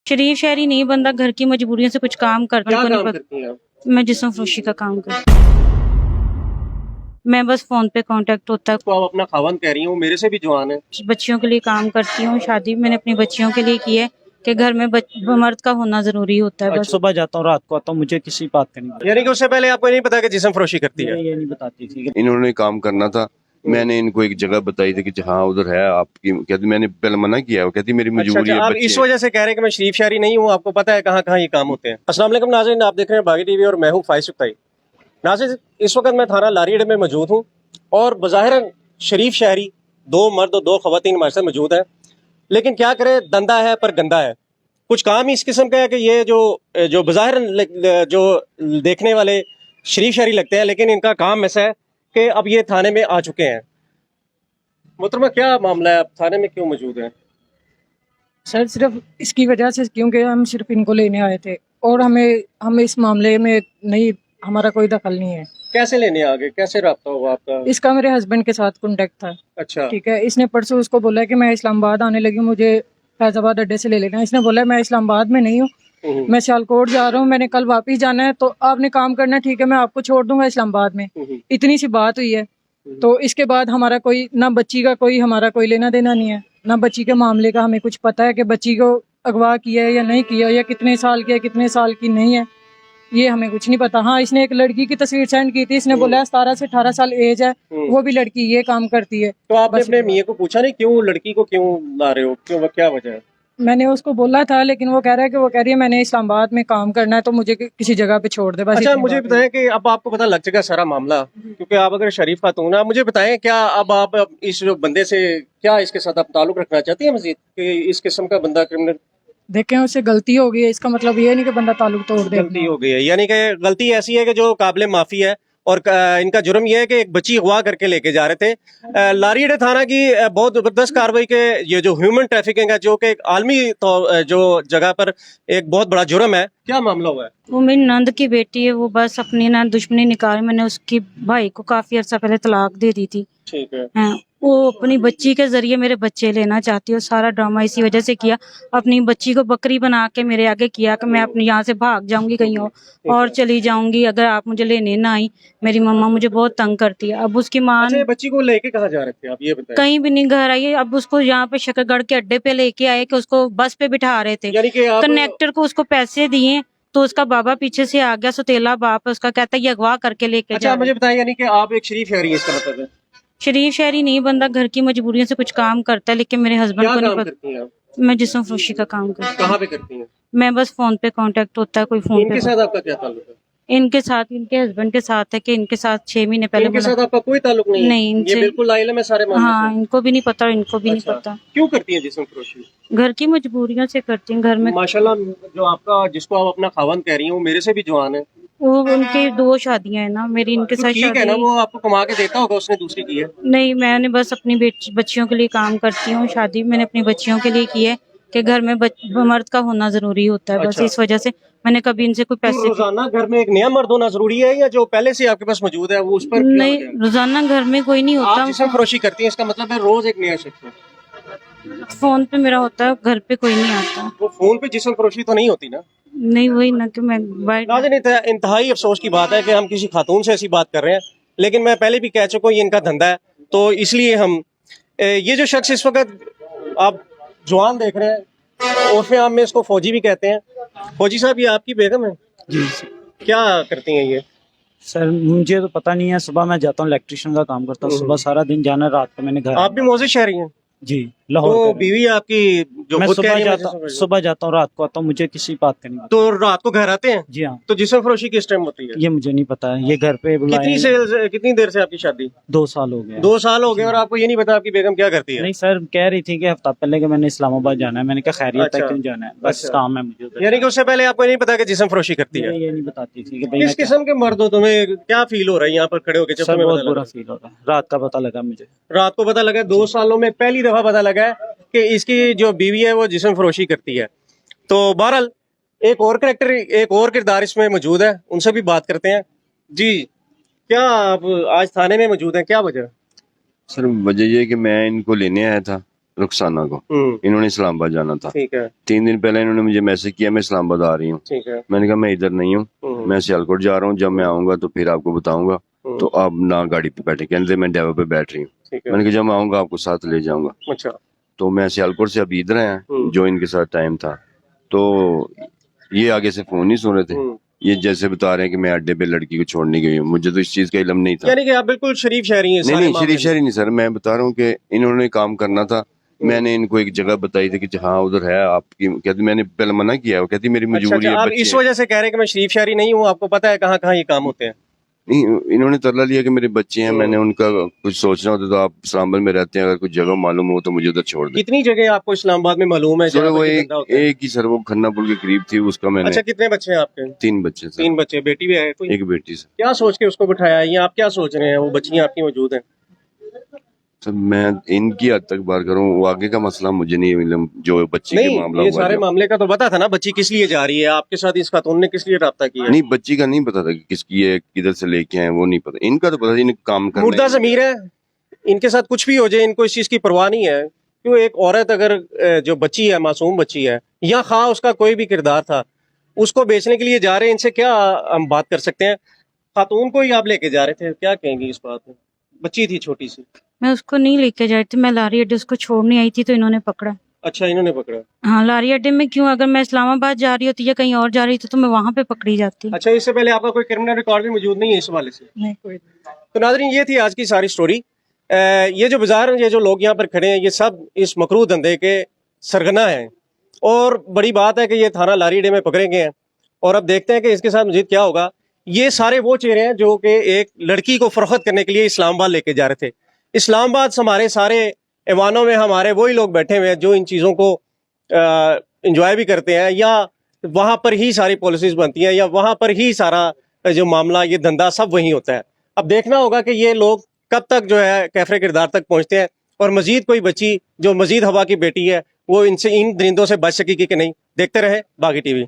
शरीफ शहरी नहीं, बंदा घर की मजबूरियों से कुछ काम करता क्या है। काम करती हैं आप? मैं जिस्म फरोशी का काम करती हूँ। मैं बस फोन पे कांटेक्ट होता है। तो आप अपना खावंद कह रही हूँ, मेरे से भी जवान है। बच्चियों के लिए काम करती हूँ। शादी मैंने अपनी बच्चियों के लिए की है कि घर में मर्द का होना जरूरी होता है। बस सुबह जाता हूँ, रात को आता हूँ, मुझे किसी बात का नहीं पता। यानी कि उससे पहले आपको नहीं पता कि जिस्म फरोशी करती है? ये नहीं बताती थी। इन्होंने काम करना था, मैंने इनको एक जगह बताई थी कि हाँ उधर है आपकी, कहती मैंने पहले मना किया, वो कहती मेरी मजबूरी है, आप बच्चे इस हैं। वजह से कह रहे हैं कि मैं शरीफ शहरी नहीं हूँ, आपको पता है कहाँ कहाँ ये काम होते हैं। अस्सलाम वालेकुम नाज़रीन, आप देख रहे हैं बागी टीवी और मैं हूँ फाइज सुक्ताई। नाज़रीन, इस वक्त मैं थाना लारीड में मौजूद हूँ और बज़ाहिरन शरीफ शहरी दो मर्द और दो ख़वातीन हमारे साथ मौजूद हैं, लेकिन क्या करें, धंधा है पर गंदा है। कुछ काम ही इस किस्म का है कि ये जो बज़ाहिरन जो देखने वाले शरीफ शहरी लगते हैं, लेकिन इनका काम ऐसा है कि अब ये थाने में आ चुके हैं। मोहतरमा, क्या मामला है, आप थाने में क्यों मौजूद हैं? सर सिर्फ इसकी वजह से, क्योंकि हम सिर्फ इनको लेने आए थे और हमें इस मामले में नहीं, हमारा कोई दखल नहीं है। कैसे लेने आ गए, कैसे रब्ता हुआ आपका? इसका मेरे हस्बैंड के साथ कांटेक्ट था। अच्छा, ठीक है, इसने परसों उसको बोला कि मैं इस्लामाबाद आने लगी, मुझे फैजाबाद अड्डे से ले लेना। इसने बोला मैं इस्लामाबाद में नहीं हूँ, मैं सियालकोट जा रहा हूँ, मैंने कल वापस जाना है, तो आपने काम करना है, ठीक है मैं आपको छोड़ दूंगा इस्लामाबाद में। इतनी सी बात हुई है। तो इसके बाद हमारा कोई ना बच्ची का कोई हमारा कोई लेना देना नहीं है, ना बच्ची के मामले का हमें कुछ पता है कि बच्ची को अगवा किया है या नहीं किया, या कितने साल की है कितने साल की नहीं है, ये हमें कुछ नहीं पता। हाँ, इसने एक लड़की की तस्वीर सेंड की थी, इसने बोला 17 से 18 साल एज है, वो भी लड़की ये काम करती है। तो आपने बस अपने मियाँ को पूछा नहीं क्यों लड़की को क्यों ला रहे हो, क्यों, क्या वजह है? मैंने उसको बोला था, लेकिन वो कह रहा है कि वो कह रही है मैंने इस्लामाबाद में काम करना है, तो मुझे किसी जगह पे छोड़ दे बस। अच्छा, इतनी मुझे बात है। बताएं कि अब आपको पता लग चुका सारा मामला, क्योंकि आप अगर शरीफ खातून हैं, आप मुझे बताएं क्या अब आप इस जो बंदे से क्या इसके साथ आप ताल्लुक रखना चाहती हैं मजीद, कि इस किस्म का बंदा क्रिमिनल? देखें, उससे गलती हो गई है, इसका मतलब ये नहीं कि बंदा ताल्लुक तोड़ दे। गलती हो गई है, यानी कि गलती ऐसी है कि जो काबिल माफी है, और इनका जुर्म यह है कि एक बच्ची अगवा करके लेके जा रहे थे। लारीड थाना की बहुत जबरदस्त कार्रवाई के ये जो ह्यूमन ट्रैफिकिंग है, जो कि एक आलमी जो जगह पर एक बहुत बड़ा जुर्म है, क्या मामला हुआ है? वो मेरी नंद की बेटी है, वो बस अपनी ना दुश्मनी निकाल, मैंने उसकी भाई को काफी अर्सा पहले तलाक दे दी थी। ठीक है। हाँ, वो अपनी बच्ची के जरिए मेरे बच्चे लेना चाहती है। सारा ड्रामा इसी वजह से किया, अपनी बच्ची को बकरी बना के मेरे आगे किया कि मैं अपने यहाँ से भाग जाऊंगी कहीं और चली जाऊंगी अगर आप मुझे लेने ना आई। मेरी मम्मा मुझे बहुत तंग करती है। अब उसकी माँ अच्छा, ये बच्ची को लेके कहाँ जा रहे थे आप, ये बताएं? कहीं भी नहीं घर आई है। अब उसको यहाँ पे शकरगढ़ के अड्डे पे लेके आए कि उसको बस पे बिठा रहे थे, यानी कि आप कनेक्टर को उसको पैसे दिए तो उसका बाबा पीछे से आ गया, सुतेला बाप है उसका, कहता है ये अगवा करके लेके अच्छा, जा मुझे बताएं, यानी कि आप एक शरीफ शहरी है, इसका मतलब है? शरीफ शहरी नहीं, बंदा घर की मजबूरियों से कुछ काम करता है, लेकिन मेरे हस्बैंड क्या को नहीं काम पता। करती हैं आप? मैं जिस्म फरोशी का काम करती हूँ। कहाँ पे करती हैं? मैं बस फोन पे कांटेक्ट होता है, कोई फोन इनके पे। साथ आपका क्या ताल्लुक है? इनके साथ, इनके हस्बैंड के साथ है कि इनके साथ 6 महीने पहले इनके साथ आपका कोई ताल्लुक नहीं है? नहीं, इनसे- ये बिल्कुल लाइलम है सारे मामले हाँ, इनको भी नहीं पता और इनको भी से? नहीं पता। क्यों करती हैं जिस्म फरोशी? घर की मजबूरियों से करती हैं। घर में माशाल्लाह, जो आपका, जिसको आप अपना खावंद कह रही हो, मेरे से भी जवान है। वो उनकी 2 शादियां हैं ना, मेरी इनके तो साथ ठीक है ना, शादी वो आपको कमा के देता होगा, उसने दूसरी की है। नहीं। मैंने बस अपनी बच्चियों के लिए काम करती हूँ। शादी मैंने अपनी बच्चियों के लिए की है कि घर में मर्द का होना जरूरी होता है। बस अच्छा। इस वजह से मैंने कभी इनसे कोई तो पैसे रोजाना घर में एक नया मर्द होना जरूरी है, या जो पहले से आपके पास मौजूद है वो उस पर क्या नहीं, वजह है? रोजाना घर में कोई नहीं आप होता। जिस्म फरोशी करती हैं, इसका मतलब है रोज एक नया शख्स है। फोन पे मेरा होता है, घर पे कोई नहीं आता। वो फोन पे जिस्म फरोशी तो नहीं होती ना? नहीं, वही ना कि मैं नाज़रीन, इंतहाई अफसोस की बात है कि हम किसी खातून से ऐसी बात कर रहे हैं, लेकिन मैं पहले भी कह चुका हूँ ये इनका धंधा है, तो इसलिए हम ये जो शख्स इस वक्त आप जवान देख रहे हैं, उर्फ आम में इसको फौजी भी कहते हैं। फौजी साहब, ये आपकी बेगम है? जी क्या करती हैं ये? सर, मुझे तो पता नहीं है। सुबह मैं जाता हूँ, इलेक्ट्रिशियन का काम करता हूँ, सुबह सारा दिन जाना, रात को मैंने घर। आप भी मौजूद शहरी हैं? जी, लाहौर तो का हूँ। बीवी आपकी जो मैं खुद कह रही है, सुबह जाता हूँ, रात को आता हूँ, मुझे किसी बात का नहीं पता। तो रात को घर आते हैं? जी हाँ, तो जिस्म फरोशी किस टाइम होती है? ये मुझे नहीं पता है। ये घर पे कितनी देर से आपकी शादी? 2 साल हो गए। 2 साल हो गए और आपको ये नहीं पता आपकी बेगम क्या करती है? नहीं सर, कह रही थी कि हफ्ता पहले कि मैंने इस्लामाबाद जाना है। मैंने कहा खैरियत है, अच्छा। क्यों जाना है, बस अच्छा। काम है मुझे उधर। यानी कि उससे पहले आपको नहीं पता कि जिस्म फरोशी करती है? ये नहीं बताती थी कि भाई किस मैं क्या- किस्म के मर्द हो, तुम्हें क्या फील हो रहा है यहाँ पर खड़े होकर जब सर तुम्हें बहुत पता बुरा लगा? फील हो रहा है। रात का पता लगा मुझे। रात को पता लगा, 2 सालों में पहली दफा पता लगा है कि इसकी जो बीवी है वो जिस्म फरोशी करती है। तो बहरहाल एक और किरदार इसमें मौजूद है, उनसे भी बात करते हैं। जी, क्या आप आज थाने में मौजूद हैं, क्या वजह? सर वजह ये है कि मैं इनको लेने आया था, रुखसाना को, इन्होंने इस्लामाबाद जाना था। ठीक है 3 दिन पहले इन्होंने मुझे मैसेज किया मैं इस्लामाबाद आ रही हूँ। ठीक है मैंने कहा मैं इधर नहीं हूँ, मैं सियालकोट जा रहा हूँ, जब मैं आऊंगा तो फिर आपको बताऊंगा। तो आप ना गाड़ी पे बैठे, कहते मैं ड्राइवर पे बैठ रही हूँ। ठीक है मैंने कहा जब मैं आऊंगा आपको साथ ले जाऊंगा। अच्छा तो मैं सियालकोट से अभी इधर आया, जो इनके साथ टाइम था, तो ये आगे से फोन नहीं सुन रहे थे। ये जैसे बता रहे हैं कि मैं अड्डे पे लड़की को छोड़ने गई हूँ, मुझे तो इस चीज का इल्म नहीं था। यानी कि आप बिल्कुल शरीफ शहरी हैं नहीं सारे नहीं मामले शरीफ में। शहरी नहीं सर, मैं बता रहा हूँ कि इन्होंने काम करना था। मैंने इनको एक जगह बताई थी कि हाँ उधर है आपकी, कहती मैंने पहले मना किया, वो कहती मेरी अच्छा मजबूरी अच्छा है, आप बच्चे इस हैं। वजह से कह रहे हैं कि मैं शरीफ शहरी नहीं हूँ, आपको पता है कहाँ कहाँ ये काम होते हैं। नहीं इन्होंने तरला लिया कि मेरे बच्चे हैं, मैंने उनका कुछ सोचना होता तो आप इस्लामाबाद में रहते हैं, अगर कुछ जगह मालूम हो तो मुझे उधर छोड़ दें। कितनी जगह आपको इस्लामाबाद में मालूम है सर जहाँ वो पर ये एक धंधा होता है? एक ही सर, वो खन्ना पुल के करीब थी, उसका मैंने अच्छा कितने बच्चे हैं आपके? 3 बच्चे सर, 3 बच्चे, बेटी भी है कोई? एक बेटी सर। क्या सोच के उसको बिठाया है, या आप क्या सोच रहे हैं वो बच्चियां आपकी मौजूद हैं? सर मैं इनकी हद तक बात करूँ, वो आगे का मसला मुझे नहीं इल्म, जो बच्ची के नहीं मामला ये हुआ सारे जो। मामले का तो पता था ना, बच्ची किस लिए जा रही है आपके साथ, इस खातून ने किस लिए राब्ता किया है? नहीं बच्ची का नहीं पता था कि किसकी है, किधर से लेके आए, वो नहीं पता। इनका तो पता था, इन्हें काम करना मुर्दा है। ज़मीर है, इनके साथ कुछ भी हो जाए इनको इस चीज की परवाह नहीं है। क्यों एक औरत अगर जो बच्ची है, मासूम बच्ची है, या खा उसका कोई भी किरदार था, उसको बेचने के लिए जा रहे हैं, इनसे क्या हम बात कर सकते हैं? खातून को ही आप लेके जा रहे थे, क्या कहेंगी इस बात में? बच्ची थी छोटी सी। मैं उसको नहीं लेके जा रही थी, मैं लारी अड्डे उसको छोड़ने आई थी तो इन्होंने पकड़ा। अच्छा इन्होंने पकड़ा। हाँ लारी अड्डे में क्यों, अगर मैं इस्लामाबाद जा रही होती या कहीं और जा रही थी तो मैं वहां पे पकड़ी जाती। अच्छा इससे पहले आपका कोई क्रिमिनल रिकॉर्ड भी मौजूद नहीं है इस हवाले से? नहीं कोई तो नाज़रीन ये थी आज की सारी स्टोरी। ये जो बाजार ये जो लोग यहाँ पर खड़े हैं, ये सब इस मकरूह धंधे के सरगना हैं, और बड़ी बात है कि ये थाना लारी अड्डे में पकड़े गए हैं, और अब देखते हैं कि इसके साथ मजीद क्या होगा। ये सारे वो चेहरे हैं जो कि एक लड़की को फरोख्त करने के लिए इस्लामाबाद लेके जा रहे थे। इस्लामाबाद से हमारे सारे ऐवानों में हमारे वही लोग बैठे हुए हैं जो इन चीज़ों को इंजॉय भी करते हैं, या वहाँ पर ही सारी पॉलिसीज बनती हैं, या वहाँ पर ही सारा जो मामला ये धंधा सब वहीं होता है। अब देखना होगा कि ये लोग कब तक जो है कैफरे किरदार तक पहुँचते हैं, और मजीद कोई बच्ची जो मजीद हवा की बेटी है वो इनसे इन दरिंदों से बच सकेगी कि नहीं। देखते रहे बागी टीवी।